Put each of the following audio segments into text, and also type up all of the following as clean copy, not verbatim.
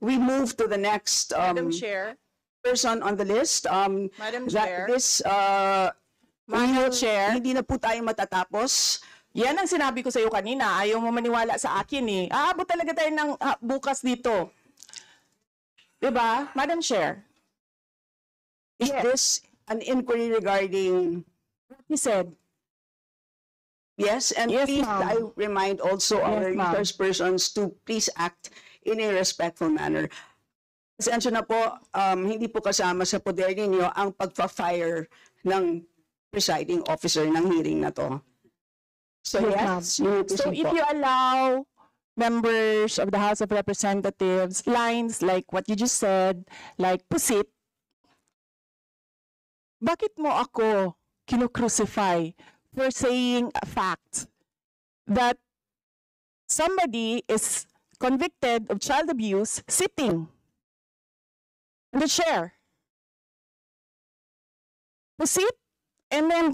we move to the next Madam Chair. person on the list. Madam Chair. Madam Chair. Hindi na po tayo matatapos. Yan ang sinabi ko sa iyo kanina. Ayaw mo maniwala sa akin eh. Aabot talaga tayo ng bukas dito. Diba? Madam Chair. Is this an inquiry regarding... What he said. Yes, and Yes, please, ma'am. I remind also our Yes, ma'am. resource persons to please act in a respectful manner. Pasensya na po, hindi po kasama sa poder ninyo ang pagpa-fire ng presiding officer ng hearing na to. So yes, you may So proceed if po. you allow members of the House of Representatives lines like what you just said, like pusit, bakit mo ako kinu-crucify for saying a fact that somebody is convicted of child abuse sitting in the chair? Pusit, and then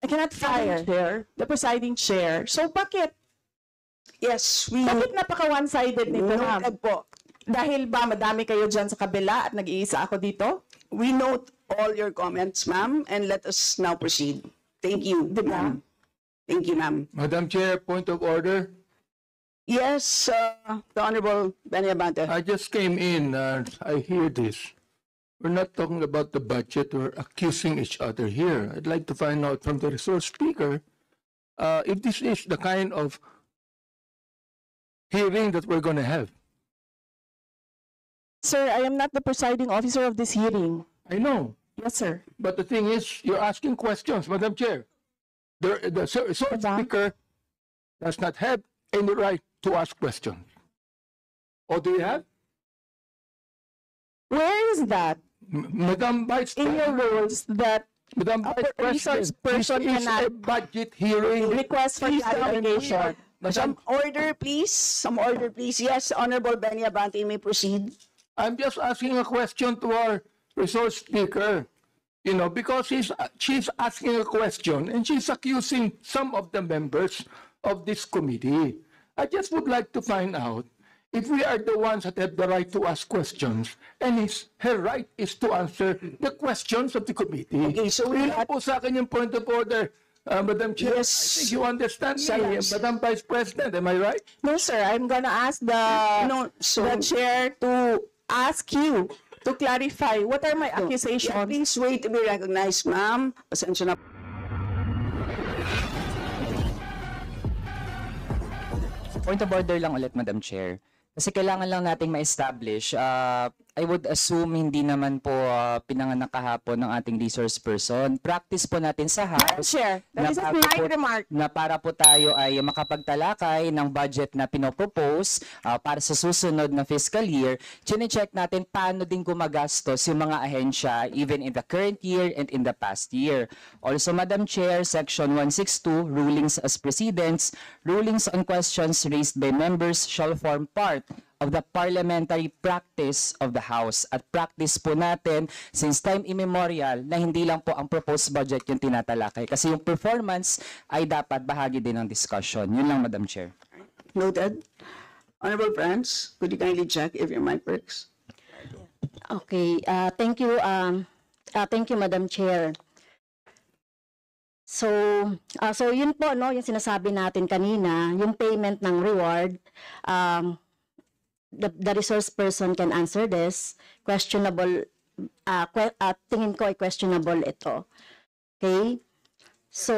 I cannot fire the presiding chair. So bakit? Yes, Bakit napaka one-sided nito, ma'am? noted po. Dahil ba madami kayo dyan sa kabila at nag-iisa ako dito? We note all your comments, ma'am, and let us now proceed. Thank you, ma'am. Thank you, ma'am. Madam Chair, point of order. Yes, the Honorable Benny Abante. I just came in and I hear this. We're not talking about the budget. We're accusing each other here. I'd like to find out from the resource speaker if this is the kind of hearing that we're going to have. Sir, I am not the presiding officer of this hearing. I know, Yes, sir. but the thing is, you're asking questions, Madam Chair. The resource speaker does not have any right to ask questions. Or do you have? Where is that Madam Vice in your President, rules that Madam a Vice resource President, person this is a cannot budget hearing. request for Please, clarification? Some order, please. Some order, please. Yes, Honorable Benny Abante, you may proceed. I'm just asking a question to our resource speaker, you know, because she's asking a question and she's accusing some of the members of this committee. I just would like to find out if we are the ones that have the right to ask questions and her right is to answer the questions of the committee. Okay, so we Yun lang po sa akin yung point of order, Madam Chair. Yes. I think you understand me, Silence. Madam Vice President, am I right? No, sir. I'm gonna ask the chair to ask you to clarify what are my Yeah, accusations. please wait to be recognized, ma'am. Pasensya na. Point of order lang ulit, Madam Chair. Kasi kailangan lang nating ma-establish. I would assume hindi naman po pinanganak kahapon ng ating resource person. Practice po natin sa House Chair, that is a bago polite po- remark. na para po tayo ay makapagtalakay ng budget na pinopropose para sa susunod na fiscal year, chine-check natin paano din gumagastos yung mga ahensya even in the current year and in the past year. Also, Madam Chair, Section 162, Rulings as Precedents, rulings on questions raised by members shall form part of the parliamentary practice of the House. At practice po natin since time immemorial na hindi lang po ang proposed budget yung tinatalakay. Kasi yung performance ay dapat bahagi din ng discussion. Yun lang, Madam Chair. Noted. Honorable friends, could you kindly check if your mic works? Okay, thank you, Madam Chair. So yun po, no, yung sinasabi natin kanina, yung payment ng reward, the resource person can answer this. Questionable, tingin ko ay questionable ito. Okay? So,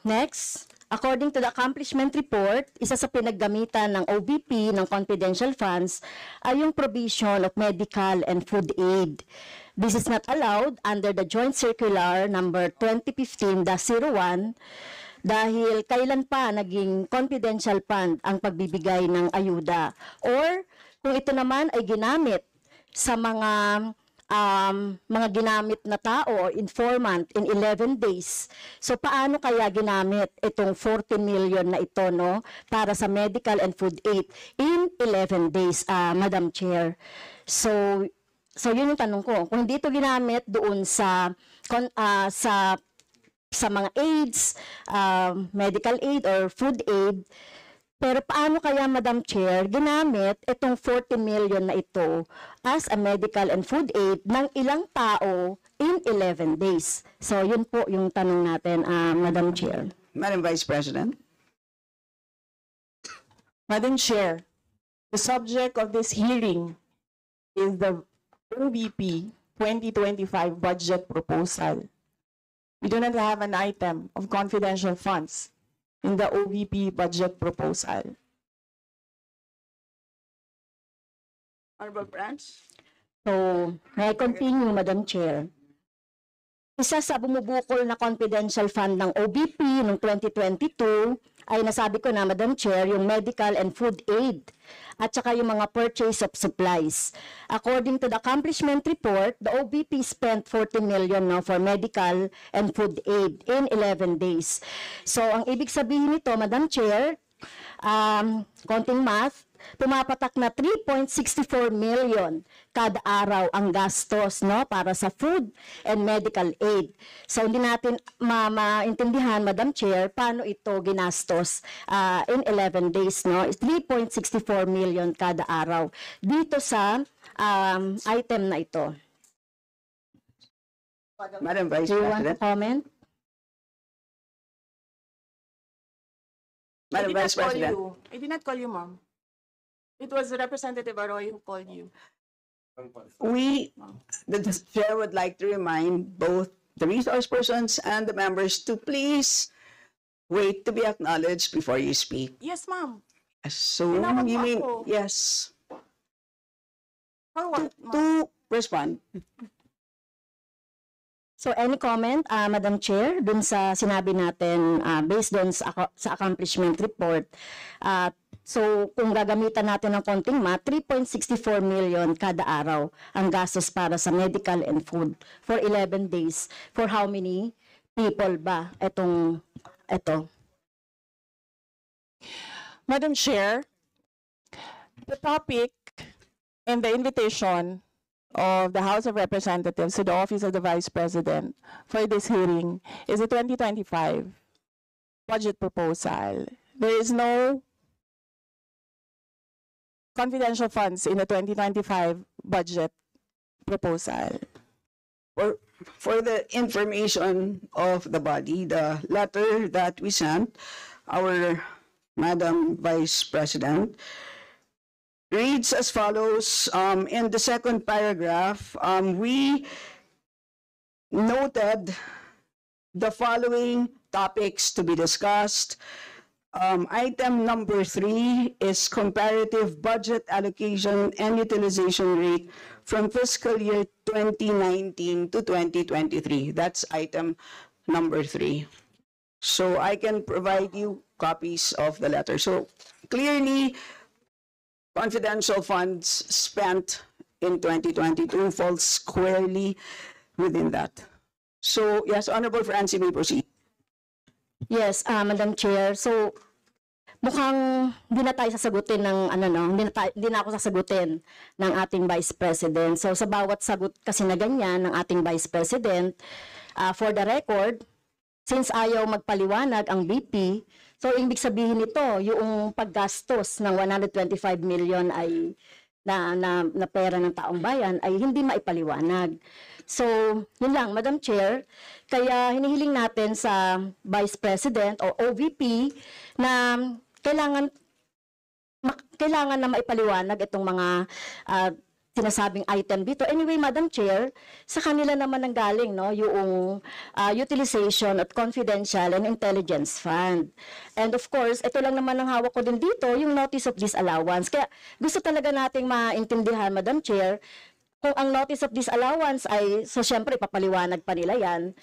next, according to the accomplishment report, isa sa pinaggamitan ng OVP ng confidential funds ay yung provision of medical and food aid. This is not allowed under the Joint Circular number 2015-01 dahil kailan pa naging confidential fund ang pagbibigay ng ayuda. Or kung ito naman ay ginamit sa mga ginamit na tao or informant in 11 days. So paano kaya ginamit itong 40 million na ito, no, para sa medical and food aid in 11 days, Madam Chair? So yun yung tanong ko. Kung hindi ito ginamit doon sa mga aids, medical aid or food aid, Pero paano kaya, Madam Chair, ginamit itong 40 million na ito as a medical and food aid ng ilang tao in 11 days? So yun po yung tanong natin, Madam Chair. Madam Vice President. Madam Chair, the subject of this hearing is the OVP 2025 budget proposal. We do not have an item of confidential funds in the OVP budget proposal. Honorable Branch. So, may I continue, Madam Chair? Isa sa bumubukol na confidential fund ng OBP noong 2022 ay nasabi ko na, Madam Chair, yung medical and food aid at saka yung mga purchase of supplies. According to the accomplishment report, the OBP spent 40 million now for medical and food aid in 11 days. So, ang ibig sabihin nito, Madam Chair, konting math, pumapatak na 3.64 million kada araw ang gastos, no, para sa food and medical aid. So hindi natin maintindihan, Madam Chair, paano ito ginastos in 11 days, no? 3.64 million kada araw dito sa item na ito. Madam Vice Do you want to President. comment? Madam Vice President. I did not call you, ma'am. It was Representative Arroyo who called you. The chair would like to remind both the resource persons and the members to please wait to be acknowledged before you speak. Yes, ma'am. So, Tinawag you mo mean, ako. yes, For what, ma'am? to respond. So any comment, Madam Chair, dun sa sinabi natin based dun sa accomplishment report. So kung gagamitan natin ng konting math, 3.64 million kada araw ang gastos para sa medical and food for 11 days. For how many people ba ito? Madam Chair, the topic and the invitation of the House of Representatives to the Office of the Vice President for this hearing is the 2025 budget proposal. There is no confidential funds in the 2025 budget proposal. For the information of the body, the letter that we sent, our Madam Vice President, reads as follows. In the second paragraph, we noted the following topics to be discussed. Item number 3 is comparative budget allocation and utilization rate from fiscal year 2019 to 2023. That's item number 3. So I can provide you copies of the letter. So clearly, confidential funds spent in 2022 falls squarely within that. So, yes, Honorable Francie, may proceed. Yes, Madam Chair. So mukhang hindi na tayo sasagutin ng hindi na ako sasagutin ng ating Vice President. So sa bawat sagot kasi na ganyan ng ating Vice President, for the record, since ayaw magpaliwanag ang BP, so ibig sabihin nito, yung paggastos ng 125 million ay na pera ng taong bayan ay hindi maipaliwanag. So, yun lang, Madam Chair. Kaya hinihiling natin sa Vice President o OVP na kailangan na maipaliwanag itong mga sinasabing item dito. Anyway, Madam Chair, sa kanila naman ang galing, no, yung utilization at confidential and intelligence fund. And of course, ito lang naman ang hawak ko din dito, yung notice of disallowance. Kaya gusto talaga nating maintindihan, Madam Chair, kung ang notice of disallowance ay, so syempre, papaliwanag pa nila yan,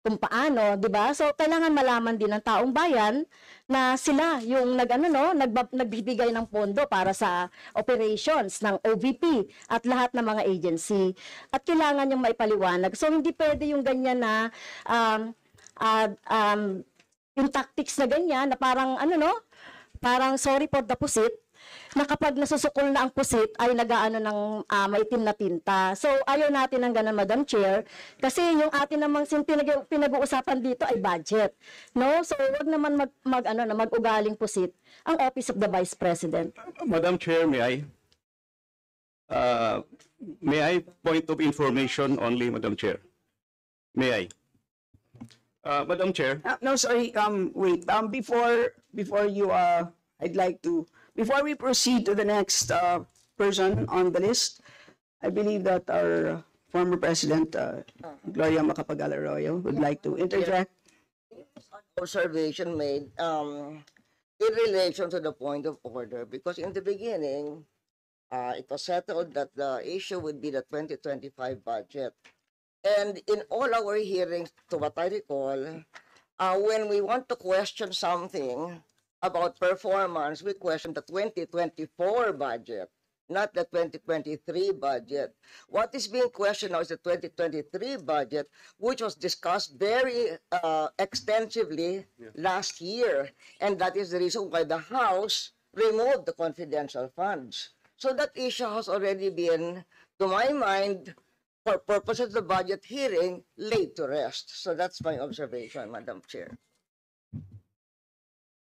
kung paano, di ba? So, kailangan malaman din ng taong bayan na sila yung nagbibigay ng pondo para sa operations ng OVP at lahat ng mga agency. At kailangan yung maipaliwanag. So, hindi pwede yung ganyan na yung tactics na ganyan na parang parang sorry for the pusit, na kapag nasusukol na ang pusit ay nagaano ng maitim na tinta. So ayaw natin ng ganun, Madam Chair, kasi yung atin namang pinag-uusapan dito ay budget. No? So wag naman mag-ugaling pusit ang Office of the Vice President. Madam Chair, may I point of information only, Madam Chair? May I? Madam Chair, No, sorry, wait, before you, I'd like to, before we proceed to the next person on the list, I believe that our former President, Gloria Macapagal-Arroyo, would like to interject. Observation made in relation to the point of order, because in the beginning, it was settled that the issue would be the 2025 budget. And in all our hearings, to what I recall, when we want to question something about performance, we question the 2024 budget, not the 2023 budget. What is being questioned now is the 2023 budget, which was discussed very extensively last year. And that is the reason why the House removed the confidential funds. So that issue has already been, to my mind, for purposes of the budget hearing, laid to rest. So that's my observation, Madam Chair.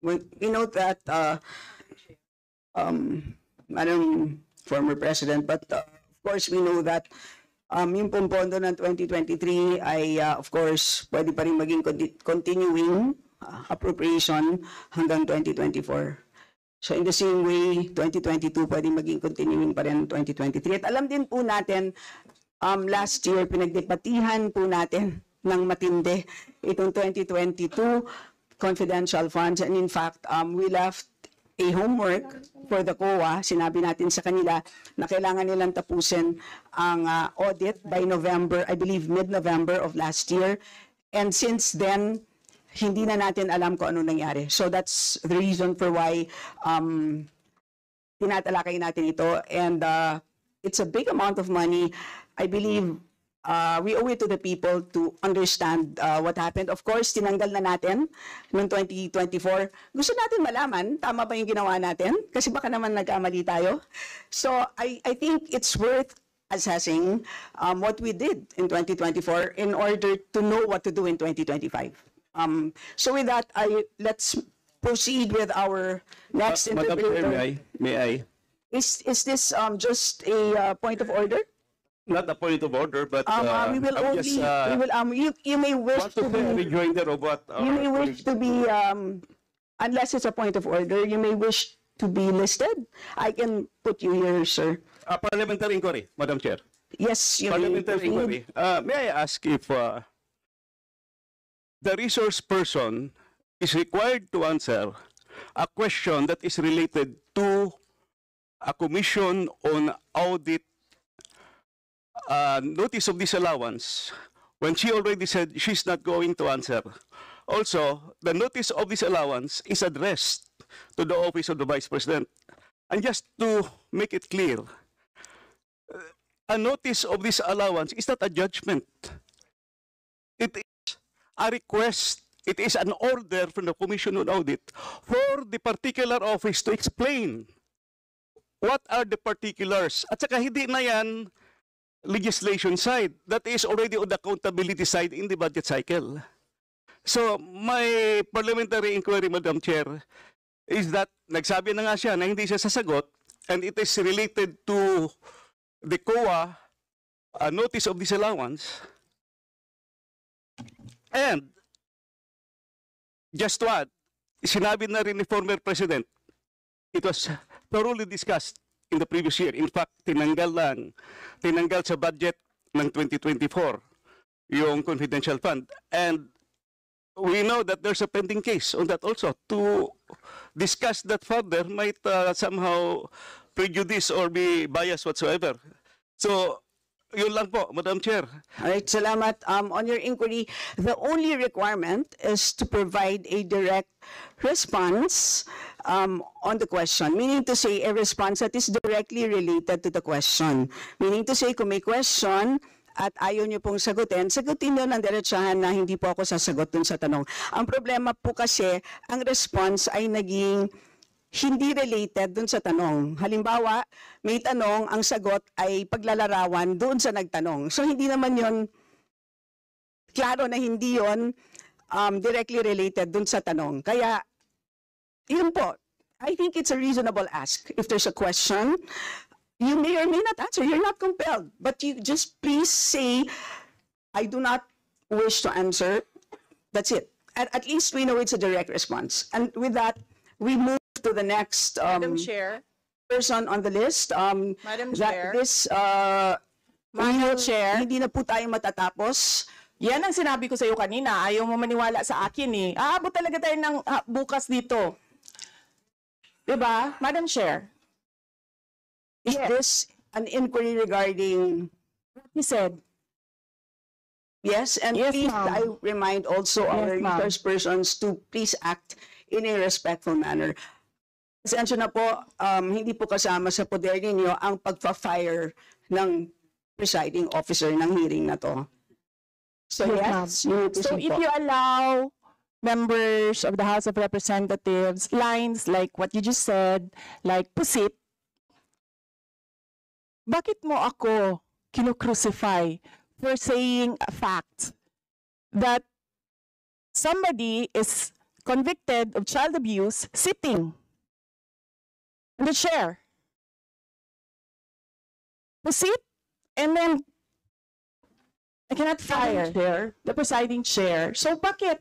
We note that, Madam former President, but of course we know that yung pong pondo ng 2023 ay of course pwede pa rin maging continuing appropriation hanggang 2024. So in the same way, 2022 pwede maging continuing pa rin 2023. At alam din po natin, last year, pinagdebatihan po natin ng matindi itong 2022 confidential funds. And in fact, we left a homework for the COA. Sinabi natin sa kanila na kailangan nilang tapusin ang audit by November, I believe mid-November of last year. And since then, hindi na natin alam kung ano nangyari. So that's the reason for why tinatalakay natin ito. And it's a big amount of money. I believe we owe it to the people to understand what happened. Of course, tinanggal na natin noong 2024. Gusto natin malaman, tama ba yung ginawa natin? Kasi baka naman nagkamali tayo. So I think it's worth assessing what we did in 2024 in order to know what to do in 2025. So with that, let's proceed with our next Madam Chair, interview. may I? Is this just a point of order? Not a point of order, but We will I only, just you may wish want to to be a be, rejoinder of what you may wish to be, unless it's a point of order, you may wish to be listed. I can put you here, sir. Parliamentary inquiry, Madam Chair. Yes, you may Parliamentary proceed. inquiry. May I ask if the resource person is required to answer a question that is related to a commission on audit notice of disallowance when she already said she's not going to answer. Also, the notice of disallowance is addressed to the Office of the Vice President. And just to make it clear, a notice of disallowance is not a judgment. It is a request. It is an order from the Commission on Audit for the particular office to explain what are the particulars. At saka hindi na yan legislation side. That is already on the accountability side in the budget cycle. So, my parliamentary inquiry, Madam Chair, is that nagsabi na nga siya na hindi siya sasagot and it is related to the COA notice of disallowance. And, just to add, sinabi na rin ni former President, it was thoroughly discussed in the previous year. In fact, tinanggal sa budget ng 2024 yung confidential fund. And we know that there's a pending case on that also. To discuss that further might somehow prejudice or be biased whatsoever. So, yun lang po, Madam Chair. All right, salamat. On your inquiry, the only requirement is to provide a direct response on the question. Meaning to say, a response that is directly related to the question. Meaning to say, kung may question at ayaw nyo pong sagutin nyo ng diretsahan na hindi po ako sasagot dun sa tanong. Ang problema po kasi, ang response ay naging hindi related dun sa tanong. Halimbawa, may tanong, ang sagot ay paglalarawan doon sa nagtanong. So hindi naman yon, klaro na hindi yon directly related dun sa tanong. Kaya, yun po, I think it's a reasonable ask. If there's a question, you may or may not answer. You're not compelled. But you just please say, I do not wish to answer. That's it. At least we know it's a direct response. And with that, we move to the next Madam Chair, person on the list. Madam That Chair, this, Madam Chair, hindi na po tayo matatapos. yan ang sinabi ko sa iyo kanina. Ayaw mo maniwala sa akin eh. Aabot talaga tayo ng bukas dito. Diba? Madam Chair, Is this an inquiry regarding, he said, yes, and Yes, please, ma'am. I remind also our Yes, ma'am. resource persons to please act in a respectful manner. Pasensya na po, hindi po kasama sa poder ninyo ang pagpa-fire ng presiding officer ng hearing na to. So yes, you may so proceed if po. you allow members of the House of Representatives lines like what you just said, like pusit, bakit mo ako kinukrucify for saying a fact that somebody is convicted of child abuse sitting in the chair? Pusit, and then I cannot fire the presiding chair. So bakit?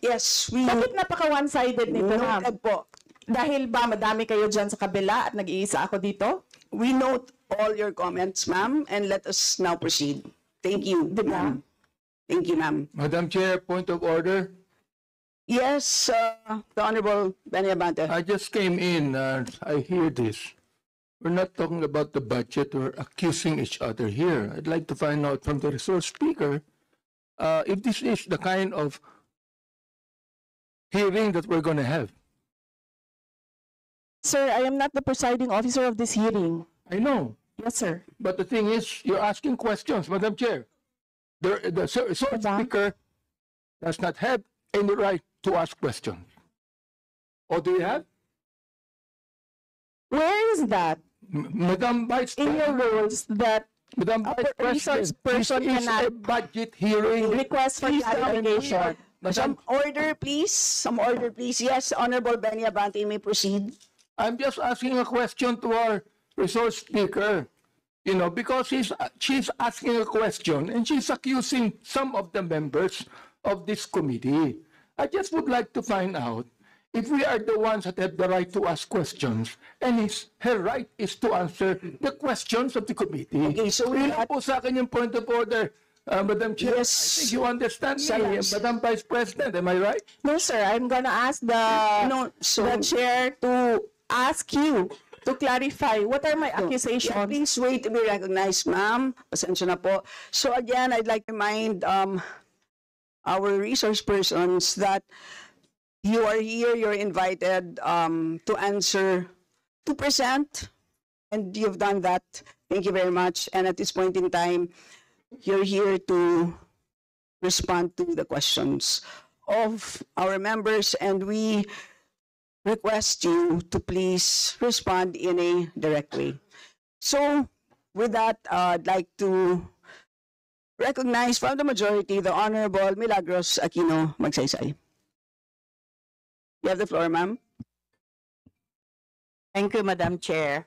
Yes, we Bakit napaka one-sided nito, ma'am? noted po. Dahil ba madami kayo dyan sa kabila at nag-iisa ako dito? We note all your comments, ma'am, and let us now proceed. Thank you, ma'am. Thank you, ma'am. Madam Chair, point of order. Yes, the Honorable Benny Abante. I just came in and I hear this. We're not talking about the budget. We're accusing each other here. I'd like to find out from the resource speaker if this is the kind of hearing that we're going to have. Sir, I am not the presiding officer of this hearing. I know, Yes, sir. but the thing is, you're asking questions, Madam Chair. The resource Madam? speaker does not have any right to ask questions. Or do you have? Where is that Madam Vice in your President, rules that Madam a Vice resource President, person this is a cannot budget hearing. request for clarification? Some order, please. Some order, please. Yes, Honorable Benny Abante, you may proceed. I'm just asking a question to our resource speaker, you know, because she's asking a question and she's accusing some of the members of this committee. I just would like to find out if we are the ones that have the right to ask questions and her right is to answer the questions of the committee. Okay, so Yun we lang po sa akin yung point of order, Madam Chair. Yes. I think you understand me, Salamat. Madam Vice President, am I right? No, sir. I'm gonna ask the chair to ask you to clarify what are my Yeah, accusations. please wait to be recognized, ma'am. Pasensya na po. So again, I'd like to remind our resource persons that you are here, you're invited to answer, to present, and you've done that. Thank you very much. And at this point in time, you're here to respond to the questions of our members, and we request you to please respond in a direct way. So, with that, I'd like to recognize from the majority the Honorable Milagros Aquino Magsaysay. You have the floor, ma'am. Thank you, Madam Chair.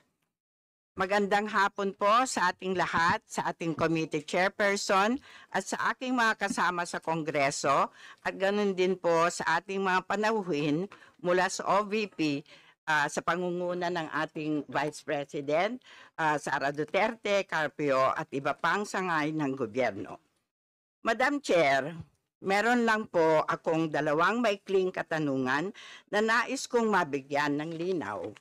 Magandang hapon po sa ating lahat, sa ating committee chairperson at sa aking mga kasama sa Kongreso at ganun din po sa ating mga panauhin mula sa OVP sa pangunguna ng ating Vice President, Sara Duterte, Carpio at iba pang sangay ng gobyerno. Madam Chair, meron lang po akong dalawang maikling katanungan na nais kong mabigyan ng linaw.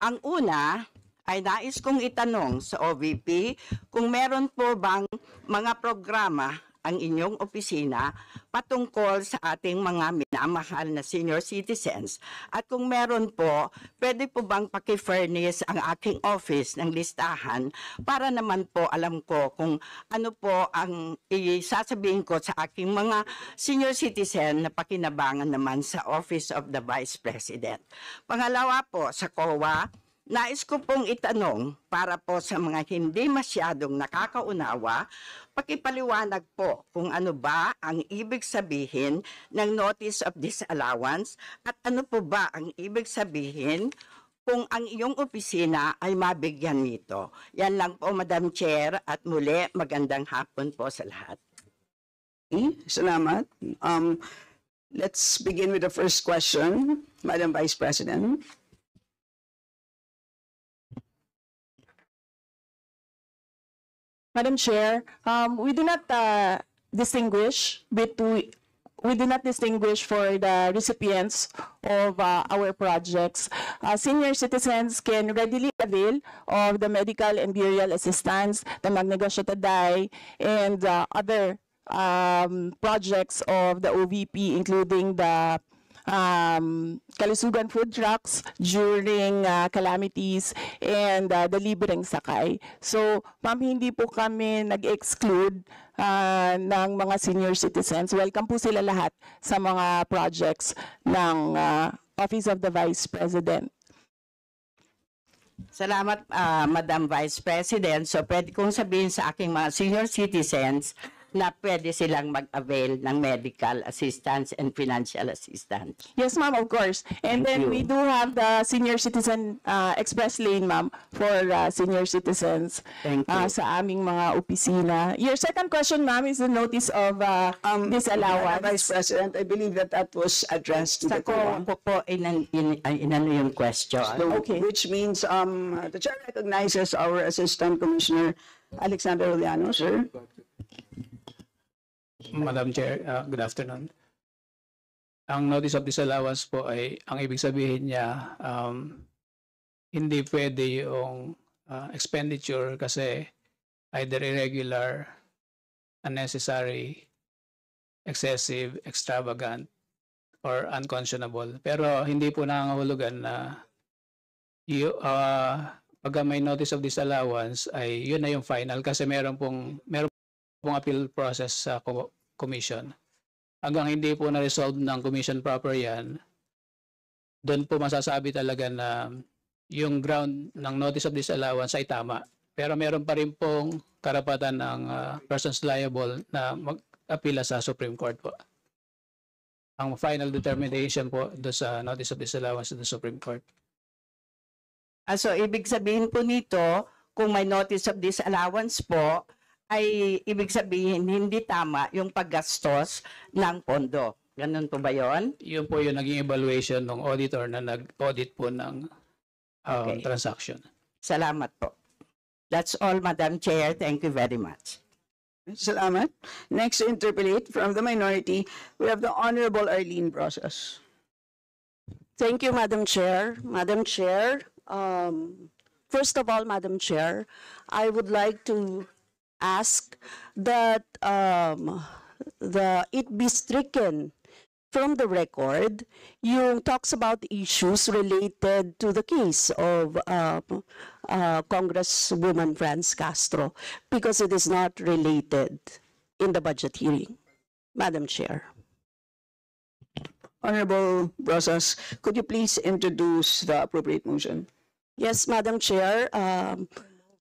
Ang una ay nais kong itanong sa OVP kung meron po bang mga programa ang inyong opisina patungkol sa ating mga minamahal na senior citizens. At kung meron po, pwede po bang paki-furnish ang aking office ng listahan para naman po alam ko kung ano po ang isasabihin ko sa aking mga senior citizen na pakinabangan naman sa Office of the Vice President. Pangalawa po, sa COA, nais ko pong itanong para po sa mga hindi masyadong nakakaunawa, pakipaliwanag po kung ano ba ang ibig sabihin ng Notice of Disallowance at ano po ba ang ibig sabihin kung ang iyong opisina ay mabigyan nito. Yan lang po, Madam Chair, at muli magandang hapon po sa lahat. Okay, salamat. Let's begin with the first question, Madam Vice President. Madam Chair, we do not distinguish for the recipients of our projects. Senior citizens can readily avail of the medical and burial assistance, the Magnegosyo and other projects of the OVP, including the kalusugan food trucks during calamities and the libreng sakay. So, ma'am, hindi po kami nag-exclude ng mga senior citizens. Welcome po sila lahat sa mga projects ng Office of the Vice President. Salamat, Madam Vice President. So, pwede kong sabihin sa aking mga senior citizens na pwede silang mag-avail ng medical assistance and financial assistance. Yes, ma'am, of course. And Thank then you. we do have the senior citizen express lane, ma'am, for senior citizens Thank you. sa aming mga opisina. Your second question, ma'am, is the notice of Madam disallowance. Vice President, I believe that was addressed to Sa the COA. ko po, inano yung question. So, Okay. which means the chair recognizes our Assistant Commissioner Alexander Juliano, sir. Madam Chair, good afternoon. Ang notice of disallowance po ay, ang ibig sabihin niya, hindi pwede yung expenditure kasi either irregular, unnecessary, excessive, extravagant, or unconscionable. Pero hindi po nangangahulugan na pagka may notice of disallowance ay yun na yung final kasi meron pong appeal process sa commission. Hanggang hindi po na-resolve ng commission proper yan, doon po masasabi talaga na yung ground ng notice of disallowance ay tama. Pero meron pa rin pong karapatan ng persons liable na mag-apila sa Supreme Court po. Ang final determination po doon sa notice of disallowance sa Supreme Court. So, ibig sabihin po nito, kung may notice of disallowance po, ay ibig sabihin hindi tama yung paggastos ng pondo. Ganun po ba yon? Yun po yung naging evaluation ng auditor na nag-audit po ng Okay. transaction. Salamat po. That's all, Madam Chair. Thank you very much. Salamat. Next to interpolate from the minority, we have the Honorable Arlene Brosas. Thank you, Madam Chair. Madam Chair, first of all, Madam Chair, I would like to ask that it be stricken from the record yung talks about issues related to the case of Congresswoman Franz Castro because it is not related in the budget hearing. Madam Chair. Honorable Brosas, could you please introduce the appropriate motion? Yes, Madam Chair,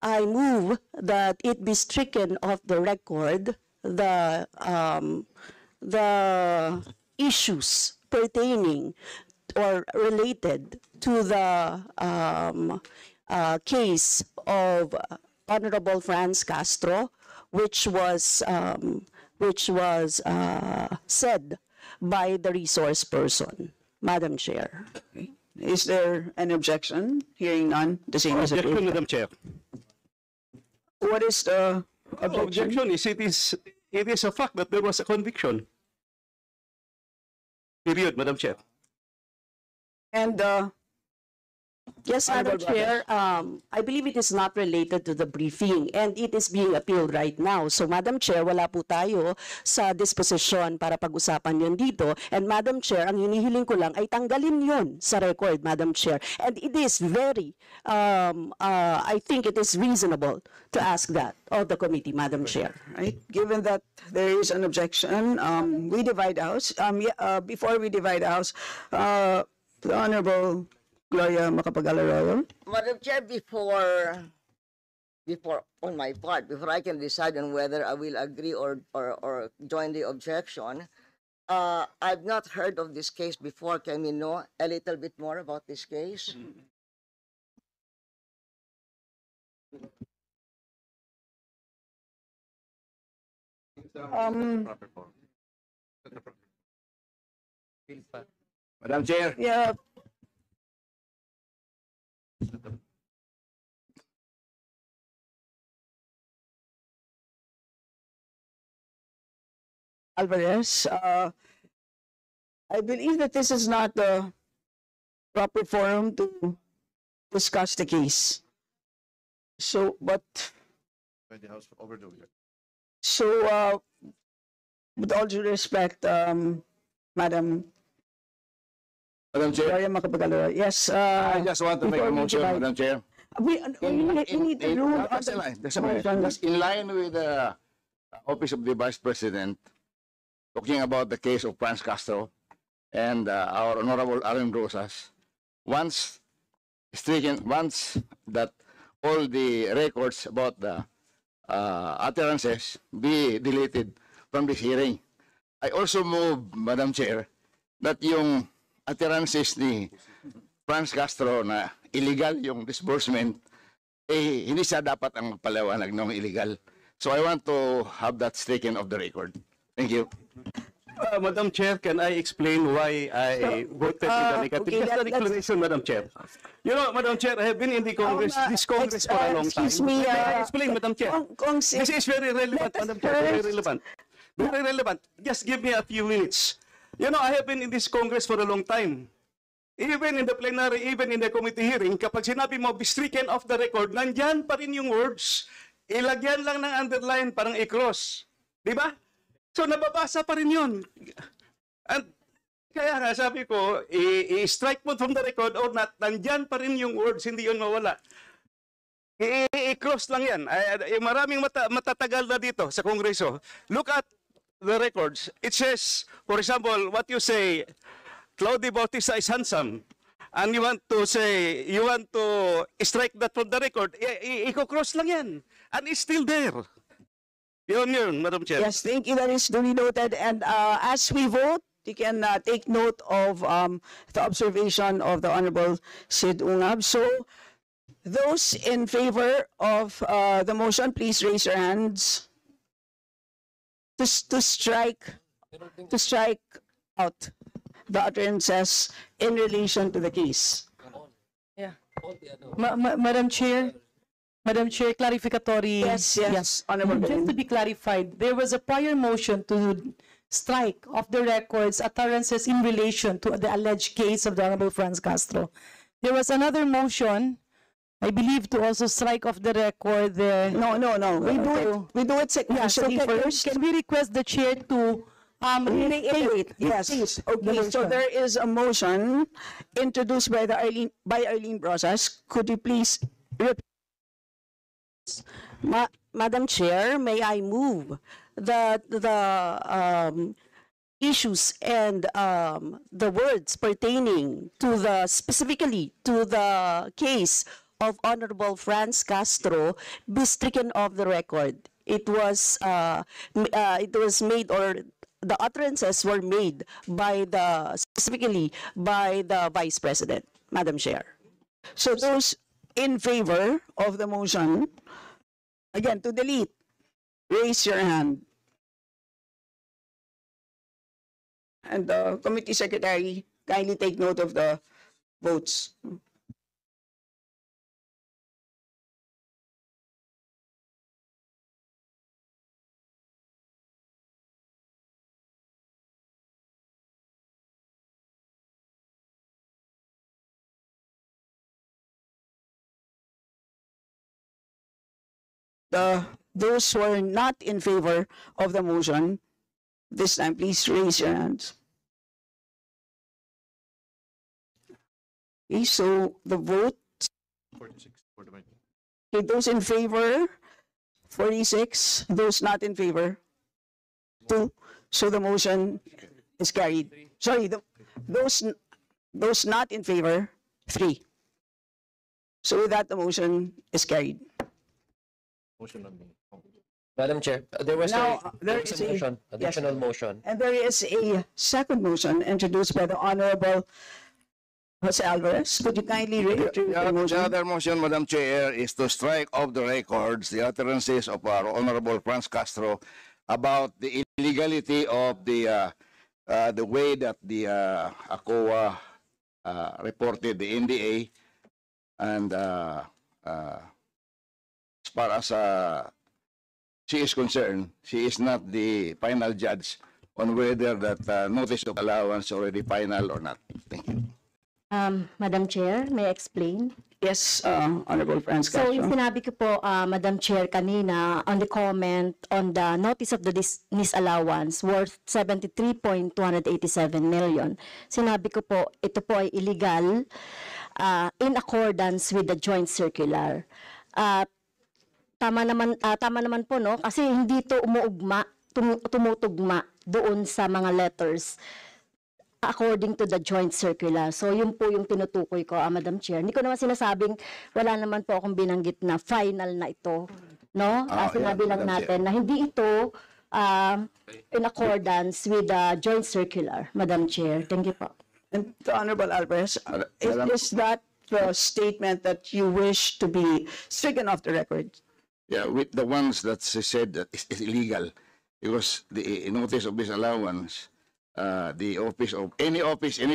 I move that it be stricken off the record the issues pertaining or related to the case of Honorable Franz Castro, which was said by the resource person. Madam Chair. Okay. Is there an objection? Hearing none, the same is Objection, approved. Madam Chair. What is the objection? Objection is it is a fact that there was a conviction. Period, Madam Chair. And Yes, Madam Honorable Chair, I believe it is not related to the briefing and it is being appealed right now. So Madam Chair, wala po tayo sa disposisyon para pag-usapan yun dito. And Madam Chair, ang hinihiling ko lang ay tanggalin yun sa record, Madam Chair. And it is very, I think it is reasonable to ask that of the committee, Madam Chair. Right? Given that there is an objection, we divide house. Before we divide house, the Honorable Gloria Macapagal-Arroyo. Madam Chair, before on my part, before I can decide on whether I will agree or join the objection, I've not heard of this case before. Can we know a little bit more about this case? Madam Chair, Yeah, Alvarez, I believe that this is not the proper forum to discuss the case. So, but, so, with all due respect, Madam Madam Chair, Gloria Macapagal-Arroyo, yes, I just want to make before a we motion, divide- Madam Chair. we need to rule on Just a minute. Just in line with the Office of the Vice President, talking about the case of Franz Castro and our Honorable Aaron Rosas, once that all the records about the utterances be deleted from this hearing. I also move, Madam Chair, that yung utterances ni Franz Castro na illegal yung disbursement, eh, hindi siya dapat ang magpaliwanag ng illegal. So I want to have that taken off the record. Thank you. Madam Chair, can I explain why I voted in the negative? okay, Just an let's- explanation, Madam Chair. You know, Madam Chair, I have been in the Congress, this Congress for a long time. excuse me, Let me explain, Madam Chair. Kung si- This is very relevant, Let us Madam Chair, very first- relevant. Very relevant. Just give me a few minutes. You know, I have been in this Congress for a long time. Even in the plenary, even in the committee hearing, kapag sinabi mo, be stricken off the record, nandyan pa rin yung words. Ilagyan lang ng underline, parang i-cross. Di ba? So, nababasa pa rin yun. And, kaya nga, sabi ko, i-strike mo from the record or not, nandyan pa rin yung words, hindi yun mawala. I-cross lang yan. Maraming matatagal na dito sa Kongreso. Look at the records. It says, for example, what you say, Claudio Bautista is handsome, and you want to say, you want to strike that from the record, i-cross lang yan. And it's still there. Yun, Madam Chair. Yes, thank you. That is duly noted. And as we vote, you can take note of the observation of the Honorable Sid Ungab. So, those in favor of the motion, please raise your hands. To strike out the utterances in relation to the case. Madam Chair, clarificatory. Yes, Honorable Just Belen. to be clarified, there was a prior motion to strike off the records utterances in relation to the alleged case of the Honorable Franz Castro. There was another motion, I believe, to also strike off the record the. No. We do it Yeah, so sequentially first. can we request the chair to Reiterate, yes. Okay, so motion. there is a motion introduced by Arlene Brosas. Could you please repeat? Madam Chair, may I move that the issues and the words pertaining to specifically to the case of Honorable Franz Castro be stricken off the record. It was made, or the utterances were made specifically by the Vice President, Madam Chair. So those in favor of the motion, again, to delete, raise your hand. And the committee secretary, kindly take note of the votes. those who are not in favor of the motion, this time please raise your hands. Okay, so the vote. Okay, those in favor, 46. Those not in favor, 2. So the motion is carried. Sorry, those not in favor, 3. So with that, the motion is carried. Madam Chair, there was Now, there was a motion, additional motion. And there is a second motion introduced by the Honorable Jose Alvarez. Could you kindly reiterate the The motion? other motion, Madam Chair, is to strike off the records the utterances of our Honorable Franz Castro about the illegality of the way that the ACOA reported the NDA, and as far as she is concerned, she is not the final judge on whether that notice of allowance already final or not. Thank you. Madam Chair, may I explain? Yes, Honorable Franz So, yung Castro. sinabi ko po, Madam Chair, kanina, on the comment on the notice of the disallowance worth 73.287 million, sinabi ko po, ito po ay illegal in accordance with the joint circular. Tama naman po, no? Kasi hindi to tumutugma doon sa mga letters according to the joint circular. So, yun po yung tinutukoy ko, Madam Chair. Hindi ko naman sinasabing, wala naman po akong binanggit na final na ito. No? Sinabi lang Madam natin na hindi ito in accordance with the joint circular, Madam Chair. Thank you po. And to Honorable Alvarez, Madam- is that the statement that you wish to be stricken off the record? Yeah, with the ones that she said that is illegal, because the notice of disallowance, the office of any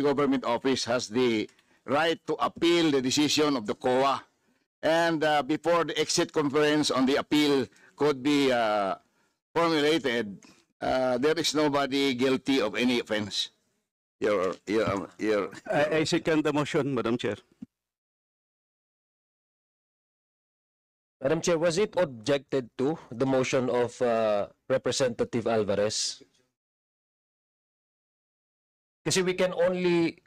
government office has the right to appeal the decision of the COA, and before the exit conference on the appeal could be formulated, there is nobody guilty of any offense. I second the motion, Madam Chair. Madam Chair, was it objected to, the motion of Representative Alvarez? Kasi we can only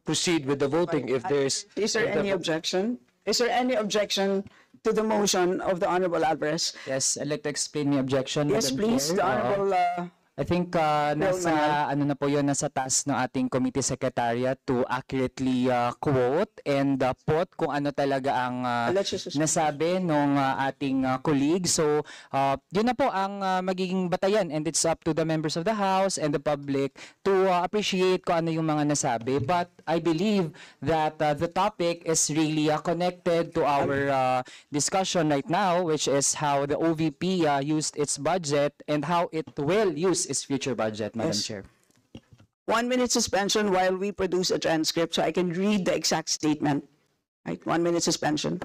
proceed with the voting if there's... Is there any objection? Is there any objection to the motion of the Honorable Alvarez? Yes, I'd like to explain my objection. Yes, Madam please, Chair. the Honorable I think nasa po yun, nasa task ng ating committee secretariat to accurately quote and put kung ano talaga ang nasabi ng ating colleague. So yun na po ang magiging batayan, and it's up to the members of the House and the public to appreciate kung ano yung mga nasabi. But I believe that the topic is really connected to our discussion right now, which is how the OVP used its budget and how it will use its future budget, Madam Yes. Chair. 1 minute suspension while we produce a transcript so I can read the exact statement. Right, 1 minute suspension.